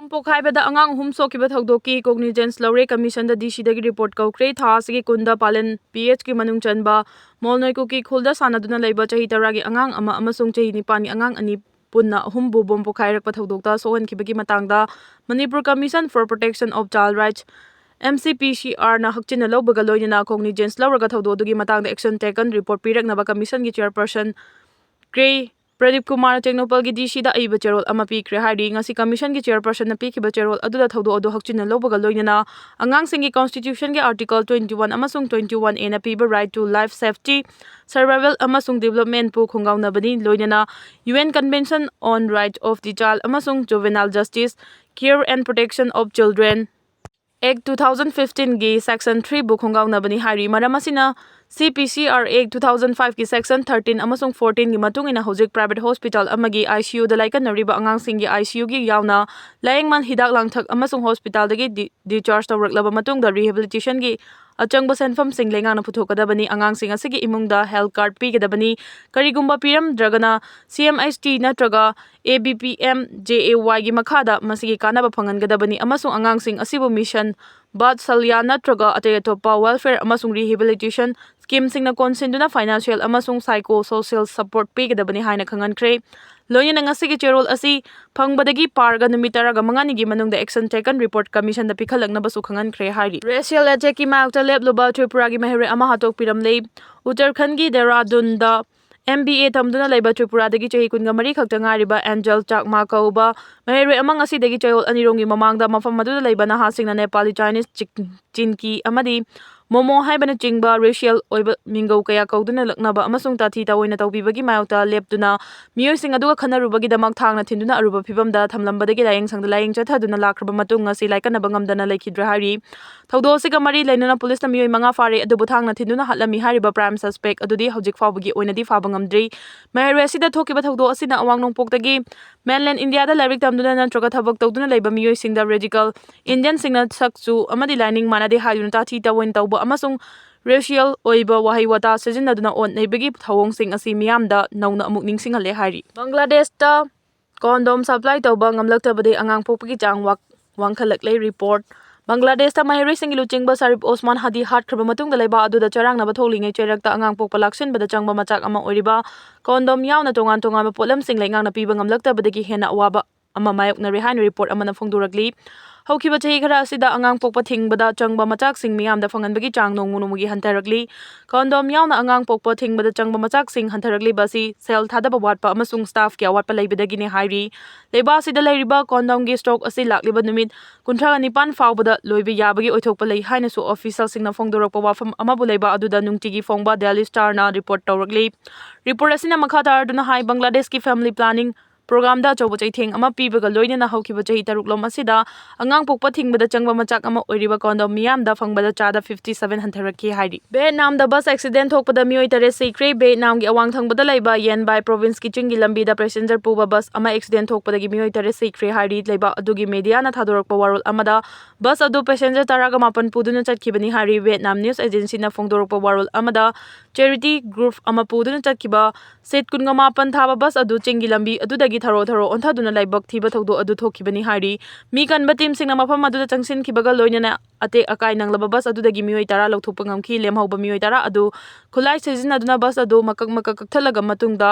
Pokhaikhibado angang hum sokiba thogdoki cognizance lawre commission da DC dagi report kaukre tha asigi kunda palen PH ki manung chanba molnoi kuki khulda sanaduna leiba chahi taragi angang ama amasung chahi nipani angang ani punna humbu bom pokhairakpa thogdokta sohan khibagi matangda Manipur Commission for Protection of Child Rights MCPCR na hakchina lawbaga loinana cognizance lawraga thogdodugi matangda action taken report piraknaba commission gi chairperson Kre Pradeep Kumar Technopal gi DC da aiba cherol ama pikre hari ngasi commission gi chairperson na pikiba cherol aduda thodo odo hakchina lawbaga loinana angang singi constitution gi article 21 amasung 21A na piba right to life, safety, survival amasung development pu khongauna bani loinana UN Convention on Right of the Child amasung Juvenile Justice, Care and Protection of Children Act 2015 gi section 3 bu khongauna bani hari maramasina CPCR Act 2005 ki section 13 amasung 14 gi matungina hojik private hospital amagi ICU da laikanariba angang singi ICU gi yauna layengman hidak langthak amasung hospital dagi discharge tawraklaba matungda rehabilitation gi achangba senfam sing lengang na puthokadabani angang sing asigi imungda health card pigedabani karigumba piram dragana CMHT natraga ABPM JAY gi makhada masigi kanaba phangangadabani amasung angang sing asibu mission Bad Salya natraga atay atopa welfare amasung rehabilitation scheme sing na konsenduna financial amasung psycho-social support pigedabani haina khangankre loyana ngasigi cherol asi phangbadagi parga numitaraga manganigi manungda action taken report commission da pikhalakna basu khangankre hari racial attack ki maakta lebloba Tripura gi mahere ama hatok piramle Uttarakhand gi Dehradun da MBA tamduna laiba Tripura dagi chahi kunga mari khakta ngariba Angel Chakma kauba mahere amang asi dagi chayol anirongi mamangda mafam maduda laiba na hasing na Nepali Chinese Chinki amadi Momo haibana chingba racial oiba mingau kaya kauduna laknaba amasung tathi tawoina tawbibagi mayokta leptuna miyoi sing aduga khanarubagi damak thangna thinduna aruba phibamda thamlambadagi layeng sangda layeng chathaduna lakraba matung ngasi laikanaba ngamdana laikhidra hari thawdo siga mari lainana police na miyoi manga fare adubu thangna thinduna hatlami hariba prime suspect adudi hojik fawbagi oinadi faba ngamdri mahere asida thokiba thawdo asina awangnong poktagi mainland India da larik tamduna nantroga thabak tawduna leiba miyoi singda radical Indian singna sakchu amadi lining manade hayuna tathi tawoin tawba amasung racial oiba wahay wata sajinaduna on naibagi thawong sing asi miyamda nauna amuk ningsinghale hari Bangladesh ta condom supply tawba ngamlaktabade angang pokpagi chang wangkhalakle report Bangladesh ta mahere singilu chingba Sarip Osman Hadi hat khraba matung da laiba adu da charang na batholingai cherakta angang pokpa laksin bada changba machak ama oiriba condom yauna tongan tongan potlam sing laingang na piba ngamlaktabadagi hena awaba ama mayok na rehain report amana phongdurakli haukiba chahi khara asida angang pokpa thingbada changba machak sing miyamda phanganbagi chang nongmunumugi hantarakli condom yauna angang pokpa thingbada changba machak sing hantarakli basi sel thadaba watpa amasung staff kya watpa laibadagi ne hairi leba asida lairiba condom gi stock asi lakliba numit 39 fawbada loibe yabagi oithokpa lai haina su official singna phongdorakpa wafam amabu laiba aduda nungtigi phongba Daily Star na report tawrakli report asina makha tarduna hai Bangladesh ki family planning program da chobo chai thing ama pibaga loina na haukiba chahi taruklom asida angang pokpa thingbada changba machak ama oiriba condom miyam da phangbada chada 57 hantarakhi hairi Vietnam da bus accident thokpada miyoi tare sikre Vietnam gi awang thangbada laiba Yen Bai province ki chingi lambi da passenger puba bus ama accident thokpada gi miyoi tare sikre hairi laiba adugi media na thadorakpa warol amada bus adu passenger taraga mapan puduna chatkibani hari Vietnam news agency na phongdorakpa warol amada charity group ama puduna chatkiba set kunga mapan thaba bus adu chingi lambi adudagi tharo onthaduna laibak thiba thawdo adu thokibani hari mi kanba team singna mafam aduda changsin kibaga loinana ate akai nanglaba bus adudagi miyoi tara lokthokpa ngamki lemhauba miyoi tara adu khulai sejinaduna bus adu makak thalaga matungda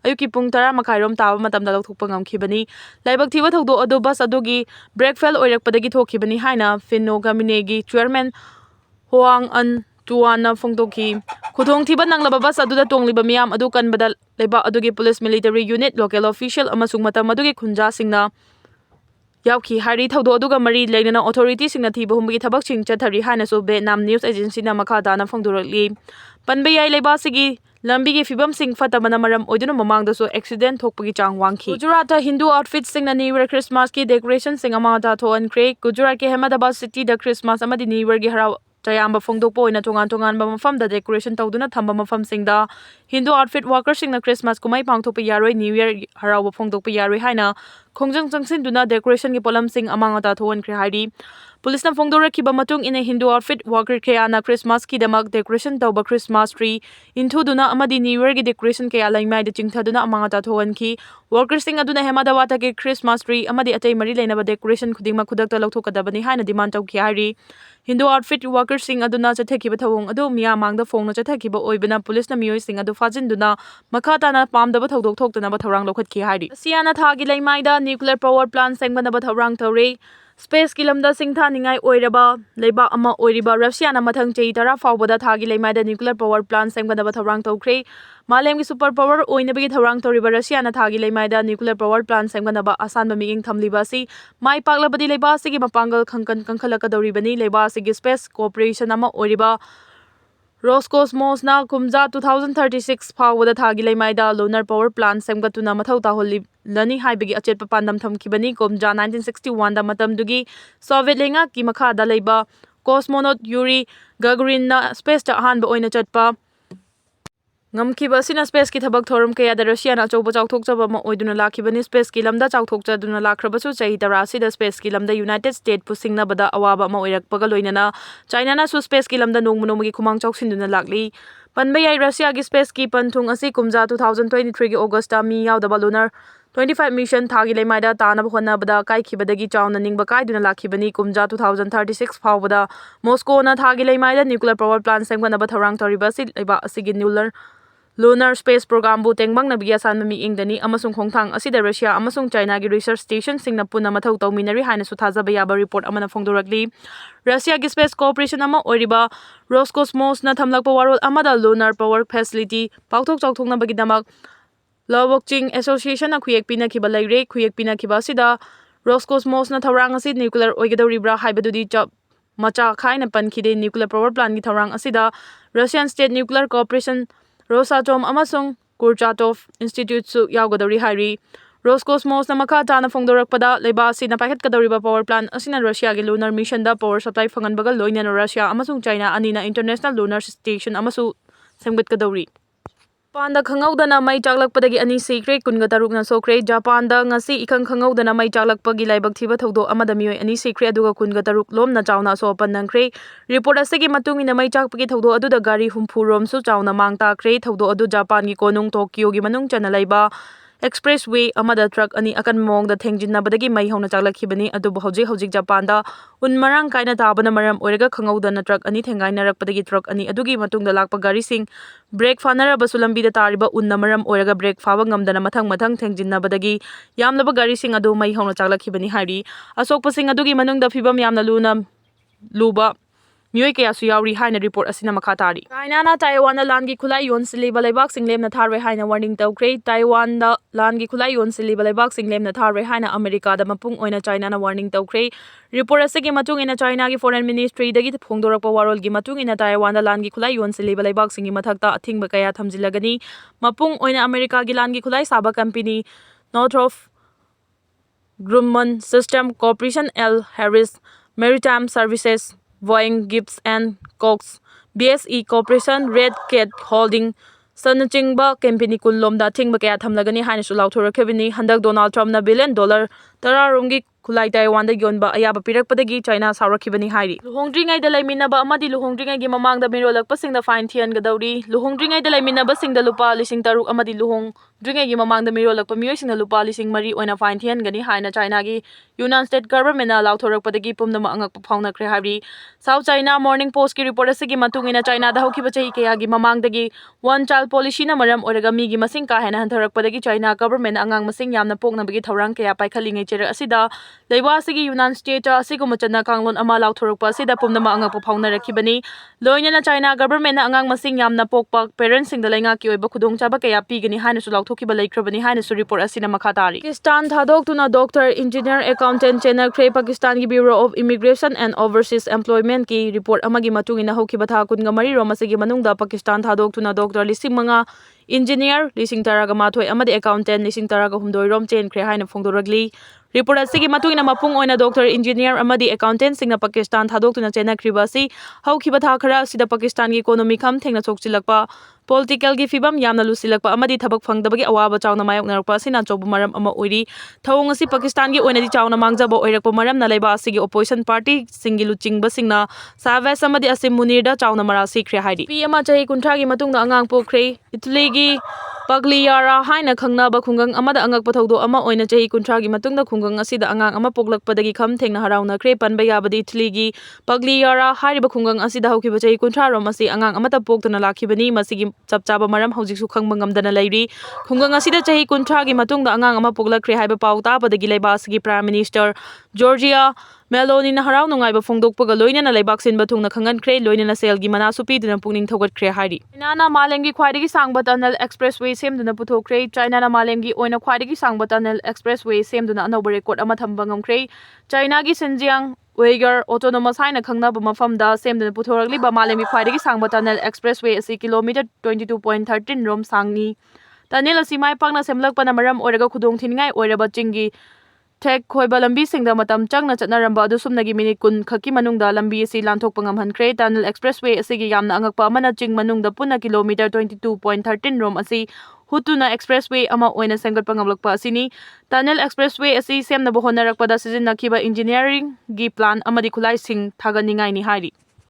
ayuki pung tara makairom taba matamda lokthokpa ngamkibani laibak thiba thawdo adu bus adugi brake fail oirakpadagi thokibani haina Finno Gaminegi chairman Hoang An Tuana phongtokhi khudong thiba nanglaba bus aduda tongliba miyam adu kanbada leba adugi police military unit local official amasung matam adugi khunja singna yaukhi hari thawdo aduga mari lainana authority singna thiba humbagi thabak ching chathari haina so Vietnam news agency na makha dana phongdorakli panbe yai leba sigi lambi gi fibam sing fatamana maram oiduna mamangda so accident thokpagi chang wangki Gujarat ta Hindu outfit singna New Year Christmas ki decoration sing ama ta thoan kre Gujarat ke Ahmedabad city da Christmas amadi New Year gi haraw Tayamba phongdokpo oina tongan mafam da decoration tawduna thamba mafam singda Hindu outfit workers singna Christmas kumai pangthokpa yaroi New Year harawa phongdokpa yaroi haina khongjang changsin duna decoration gi polam sing amang ata thon khre hairi police na phongdorakhiba matung in a Hindu outfit worker kayana Christmas ki damak decoration tawba Christmas tree into duna amadi New Year gi decoration kaya laimai de chingtha duna amang ata thon ki workers sing aduna hemadawata gi Christmas tree amadi atay mari lainaba decoration khudingma khudakta lauthokadabani haina demand tawki hairi Hindu outfit workers sing aduna chathekhiba thawong adu miya mangda phongna chathekhiba oibana police na miyoi sing adu fajin duna makhata na pamdaba thodok thokdana ba thorang lokhatkhi hairi siana thagi laimai da nuclear power plant sengba na ba thorang tawre Space kilamda singtha ningai oiraba leiba ama oiriba Russia na mathang chei tara fawbada thagi leimai da nuclear power plant sengbanaba thorang tawkhre malem gi super power oinabagi thorang tawriba Russia na thagi leimai da nuclear power plant sengbanaba asan ba miing thamliba si mai paklabadi leiba sigi mapangal khangkan kangkhalaka dawribani leiba sigi space cooperation ama oiriba Roscosmos na kumja 2036 fawbada thagi leimai da lunar power plant semgatuna mathau taholi lani haibagi achet papandam thamkibani kumja 1961 da matamdugi Soviet lenga ki makha da leiba cosmonaut Yuri Gagarin na space ta ahanba oina chatpa ngamkiba sina space ki thabak thorum kaya da Russia na chawba chawthokchaba ma oiduna lakhibani space ki lamda chawthokchaduna lakhrabasu chahi tara sida space ki lamda United States pusingna bada awaba ma oirakpaga loinana China na su space ki lamda nongmononggi khumang chawsinduna lakli panba yai Russia gi space ki panthung asi kumja 2023 gi August ta mi yaudaba lunar 25 mission thagi leimai da tana bhona bada kai khibadagi chawna ningba kaiduna lakhibani kumja 2036 fawbada Moscow na thagi leimai da nuclear power plant sengba na ba thorang toriba si leiba asigi Lunar Space Program bu tengbang na bigya san mami ingdani amasung khongthang asida Russia amasung China gi research station singna punna mathau tawminari haina su thajaba yaba report amana phongdorakli Russia gi space cooperation ama oiriba Roscosmos na thamlakpa warol amada lunar power facility pauthok chawthokna bagi damak Lawokching Association na khuyek pina khiba laire khuyek pina khiba sida Roscosmos na thorang asi nuclear oigedoribra haibadudi macha khaina pankhide nuclear power plant gi thorang asida Russian State Nuclear Corporation Rosatom amasung Kurchatov Institute su yawgadori hairi Roscosmos na makha tana phongdorakpada leiba sina paikhatkadoriba power plant asina Russia gi lunar mission da power supply phanganbaga loinana Russia amasung China anina International Lunar Station amasu semgatkadori Japan da khangawdana mai chaklakpadagi ani secre kunga tarukna sokre Japan da ngasi ikhang khangawdana mai chaklakpagi laibak thiba thawdo amada miyoi ani secre aduga kunga taruk lomna chawna so panangkre report asegi matungina mai chakpagi thawdo aduda gari humpu rom su chawna mangta kre thawdo adu Japan gi konung Tokyo gi manung chana laiba expressway amada truck ani akan mong da thengjinabadagi mai hauna chaklakhibani adubu hojik Japan da unmarang kaina tabana maram oiraga khangawdana truck ani thengainarakpadagi truck ani adugi matungda lakpa gari sing brake fanara basulambi da tariba unna maram oiraga brake fawa ngamdana mathang thengjinabadagi yamlaba gari sing adu mai hauna chaklakhibani hari asokpa sing adugi manungda phibam yamna luba Miyoi kaya su yauri haina report asina makha tari China na Taiwan na lan gi khulai yon siliba leibak singlem na tharwe haina warning tawkre Taiwan da lan gi khulai yon siliba leibak singlem na tharwe haina America da mapung oina China na warning tawkre report asegi matung ina China gi foreign ministry dagi phongdorakpa warol gi matung ina Taiwan da lan gi khulai yon siliba leibak singi mathakta athingba kaya thamjilagani mapung oina America gi lan gi khulai saba company Northrop Grumman System Corporation L Harris Maritime Services Boeing Gibbs and Cox BSE Corporation Red Cat Holding Sanachingba Company Kunlomda Thingba kaya thamlagani haina su lauthorakhabini handak Donald Trump na $1 billion tararumgi khulai Taiwan da yonba ayaba pirakpadagi China sawrakhibani hairi luhongdringai da laiminaba amadi luhongdringai gi mamangda mirolakpa singda fine thian gadawri luhongdringai da laiminaba singda lupa 3,000 amadi luhongdringai gi mamangda mirolakpa miyoi singda lupa 3,000 oina fine thian gani haina China gi Yunnan State Government na lauthorakpadagi pumnama angakpa phaunakre hairi South China Morning Post ki report asigi matungina China da hokhiba chahi kaya gi mamangdagi one child policy na maram oraga mi gi masing ka hena hantharakpadagi China government angang masing yamna poknabagi thorang kaya paikhalingai chera asida leiba asigi Yunnan State asiguma chana kanglon ama lauthorakpa asida pumnama angakpa phaunarakhibani loinana China government na angang masing yamna pokpa parents sing da lainga ki oiba khudongchaba kaya pigani haina su lauthokhiba laikhrabani haina su report asina makha tari Pakistan thadok doctor engineer accountant chena kre Pakistan gi Bureau of Immigration and Overseas Employment ki report amagi matungina hokhiba tha kunga mari rom asigi manungda Pakistan thadok doctor 5,000 engineer 1,000 amadi accountant 1,000 rom chen kre haina phongdoragli report asigi matungina mapung oina doctor engineer amadi accountant singna Pakistan thadok chena kribasi hokhiba tha khara sida Pakistan gi economy kham thengna chokchilakpa ꯄꯣꯂꯤꯇꯤꯀꯦꯜꯒꯤ ꯐꯤꯕꯝ ꯌꯥꯝꯅ ꯂꯨꯁꯤꯜꯂꯛꯄ ꯑꯃꯗꯤ ꯊꯕꯛ ꯐꯪꯗꯕꯒꯤ ꯑꯋꯥꯕ ꯆꯥꯎꯅ ꯃꯥꯌꯣꯛꯅꯔꯛꯄ ꯑꯁꯤꯅ ꯑꯆꯧꯕ ꯃꯔꯝ ꯑꯃ ꯑꯣꯏꯔꯤ꯫ ꯊꯧꯑꯣꯡ ꯑꯁꯤ ꯄꯥꯀꯤꯁꯇꯥꯟꯒꯤ ꯑꯣꯏꯅꯗꯤ ꯆꯥꯎꯅ ꯃꯥꯡꯖꯕ ꯑꯣꯏꯔꯛꯄ ꯃꯔꯝꯅ ꯂꯩꯕꯥꯛ ꯑꯁꯤꯒꯤ ꯑꯣꯄꯣꯖꯤꯁꯟ ꯄꯥꯔꯇꯤꯁꯤꯡꯒꯤ ꯂꯨꯆꯤꯡꯕꯁꯤꯡꯅ ꯁꯥꯚꯦꯖ ꯑꯃꯗꯤ ꯑꯁꯤꯝ ꯃꯨꯅꯤꯔꯗ ꯆꯥꯎꯅ ꯃꯔꯥꯜ ꯁꯤꯈ꯭ꯔꯦ ꯍꯥꯏꯔꯤ꯫ ꯅꯨꯄꯤ ꯑꯃ ꯆꯍꯤ 30ꯒꯤ ꯃꯇꯨꯡꯗ ꯑꯉꯥꯡ ꯄꯣꯛꯈ꯭ꯔꯦ꯫ ꯏꯇꯥꯂꯤꯒꯤ ꯄꯒ꯭ꯂꯤꯌꯥꯔꯥ ꯍꯥꯏꯅ ꯈꯪꯅꯕ ꯈꯨꯡꯒꯪ ꯑꯃꯗ ꯑꯉꯛꯄ ꯊꯧꯗꯣꯛ ꯑꯃ ꯑꯣꯏꯅ ꯆꯍꯤ 30ꯒꯤ ꯃꯇꯨꯡꯗ ꯈꯨꯡꯒꯪ ꯑꯁꯤꯗ ꯑꯉꯥꯡ ꯑꯃ ꯄꯣꯛꯂꯛꯄꯗꯒꯤ ꯈꯝ ꯊꯦꯡꯅ ꯍꯔꯥꯎꯅꯈ꯭ꯔꯦ꯫ ꯄꯟꯕ ꯌꯥꯕꯗꯤ ꯏꯇꯥꯂꯤꯒꯤ ꯄꯒ꯭ꯂꯤꯌꯥꯔꯥ ꯍꯥꯏꯔꯤꯕ ꯈꯨꯡꯒꯪ ꯑꯁꯤꯗ ꯍꯧꯈꯤꯕ ꯆꯍꯤ 30ꯔꯣꯝ ꯑꯁꯤ ꯑꯉꯥꯡ ꯑꯃꯠꯇ ꯄꯣꯛꯇꯅ ꯂꯥꯛꯈꯤꯕꯅꯤ꯫ ꯃꯁꯤꯒꯤ ꯆꯞ ꯆꯥꯕ ꯃꯔꯝ ꯍꯧꯖꯤꯛꯁꯨ ꯈꯪꯕ ꯉꯝꯗꯅ ꯂꯩꯔꯤ꯫ ꯈꯨꯡꯒꯪ ꯑꯁꯤꯗ ꯆꯍꯤ 30ꯒꯤ ꯃꯇꯨꯡꯗ ꯑꯉꯥꯡ ꯑꯃ ꯄꯣꯛꯂꯛꯈ꯭ꯔꯦ ꯍꯥꯏꯕ ꯄꯥꯎ ꯇꯥꯕꯗꯒꯤ ꯂꯩꯕꯥꯛ ꯑꯁꯤꯒꯤ ꯄ꯭ꯔꯥꯏꯝ ꯃꯤꯅꯤꯁꯇꯔ ꯖꯣꯔꯖꯤꯌꯥ ꯃꯦꯂꯣꯅꯤꯅ ꯍꯔꯥꯎ ꯅꯨꯡꯉꯥꯏꯕ ꯐꯣꯡꯗꯣꯛꯄꯒ ꯂꯣꯏꯅꯅ ꯂꯩꯕꯥꯛ ꯁꯤꯟꯕ ꯊꯨꯡꯅ ꯈꯪꯍꯟꯈ꯭ꯔꯦ, ꯂꯣꯏꯅꯅ ꯁꯦꯜꯒꯤ ꯃꯅꯥꯁꯨ ꯄꯤꯗꯨꯅ ꯄꯨꯛꯅꯤꯡ ꯊꯧꯒꯠꯈ꯭ꯔꯦ ꯍꯥꯏꯔꯤ꯫ ꯆꯥꯏꯅꯥꯅ ꯃꯥꯂꯦꯝꯒꯤ ꯈ꯭ꯋꯥꯏꯗꯒꯤ ꯁꯥꯡꯕ ꯇꯅꯦꯜ ꯑꯦꯛꯁꯄ꯭ꯔꯦꯁꯋꯦ ꯁꯦꯝꯗꯨꯅ ꯄꯨꯊꯣꯛꯈ꯭ꯔꯦ꯫ ꯆꯥꯏꯅꯥꯅ ꯃꯥꯂꯦꯝꯒꯤ ꯑꯣꯏꯅ ꯈ꯭ꯋꯥꯏꯗꯒꯤ ꯁꯥꯡꯕ ꯇꯅꯦꯜ ꯑꯦꯛꯁꯄ꯭ꯔꯦꯁꯋꯦ ꯁꯦꯝꯗꯨꯅ ꯑꯅꯧꯕ ꯔꯦꯀꯣꯔꯗ ꯑꯃ ꯊꯝꯕ ꯉꯝꯈ꯭ꯔꯦ꯫ ꯆꯥꯏꯅꯥꯒꯤ ꯁꯤꯟꯖꯤꯌꯥꯡ ꯎꯏꯒꯔ ꯑꯣꯇꯣꯅꯣꯃꯁ ꯍꯥꯏꯅ ꯈꯪꯅꯕ ꯃꯐꯝꯗ ꯁꯦꯝꯗꯨꯅ ꯄꯨꯊꯣꯔꯛꯂꯤꯕ ꯃꯥꯂꯦꯝꯒꯤ ꯈ꯭ꯋꯥꯏꯗꯒꯤ ꯁꯥꯡꯕ ꯇꯅꯦꯜ ꯑꯦꯛꯁꯄ꯭ꯔꯦꯁꯋꯦ ꯑꯁꯤ ꯀꯤꯂꯣꯃꯤꯇꯔ 22.13 ꯔꯣꯝ ꯁꯥꯡꯏ꯫ ꯇꯅꯦꯜ ꯑꯁꯤ ꯃꯥꯏ ꯄꯥꯛꯅ ꯁꯦꯝꯂꯛꯄꯅ ꯃꯔꯝ ꯑꯣꯏꯔꯒ ꯈꯨꯗꯣꯡꯊꯤꯅꯤꯡꯉꯥꯏ ꯑꯣꯏꯔꯕ ꯆꯤꯡꯒꯤ ꯊꯦꯛ ꯈꯣꯏꯕ ꯂꯝꯕꯤꯁꯤꯡꯗ ꯃꯇꯝ ꯆꯪꯅ ꯆꯠꯅꯔꯝꯕ ꯑꯗꯨ ꯁꯨꯞꯅꯒꯤ ꯃꯤꯅꯤꯠ 10 ꯈꯛꯀꯤ ꯃꯅꯨꯡꯗ ꯂꯝꯕꯤ ꯑꯁꯤ ꯂꯥꯟꯊꯣꯛꯄ ꯉꯝꯍꯟꯈ꯭ꯔꯦ꯫ ꯇꯅꯦꯜ ꯑꯦꯛꯁꯄ꯭ꯔꯦꯁꯋꯦ ꯑꯁꯤꯒꯤ ꯌꯥꯝꯅ ꯑꯉꯛꯄ ꯑꯃꯅ ꯆꯤꯡ ꯃꯅꯨꯡꯗ ꯄꯨꯟꯅ ꯀꯤꯂꯣꯃꯤꯇꯔ 22.13 ꯔꯣꯝ ꯑꯁꯤ ꯍꯨꯠꯇꯨꯅ ꯑꯦꯛꯁꯄ꯭ꯔꯦꯁꯋꯦ ꯑꯃ ꯑꯣꯏꯅ ꯁꯦꯝꯒꯠꯄ ꯉꯝꯂꯛꯄ ꯑꯁꯤꯅꯤ꯫ ꯇꯅꯦꯜ ꯑꯦꯛꯁꯄ꯭ꯔꯦꯁꯋꯦ ꯑꯁꯤ ꯁꯦꯝꯅꯕ ꯍꯣꯠꯅꯔꯛꯄꯗ ꯁꯤꯖꯤꯟꯅꯈꯤꯕ ꯏꯟꯖꯤꯅꯤꯌꯔꯤꯡꯒꯤ ꯄ꯭ꯂꯥꯟ ꯑꯃꯗꯤ ꯈꯨꯠꯂꯥꯏꯁꯤꯡ ꯊꯥꯒꯠꯅꯤꯡꯉꯥꯏꯅꯤ ꯍꯥꯏꯔꯤ꯫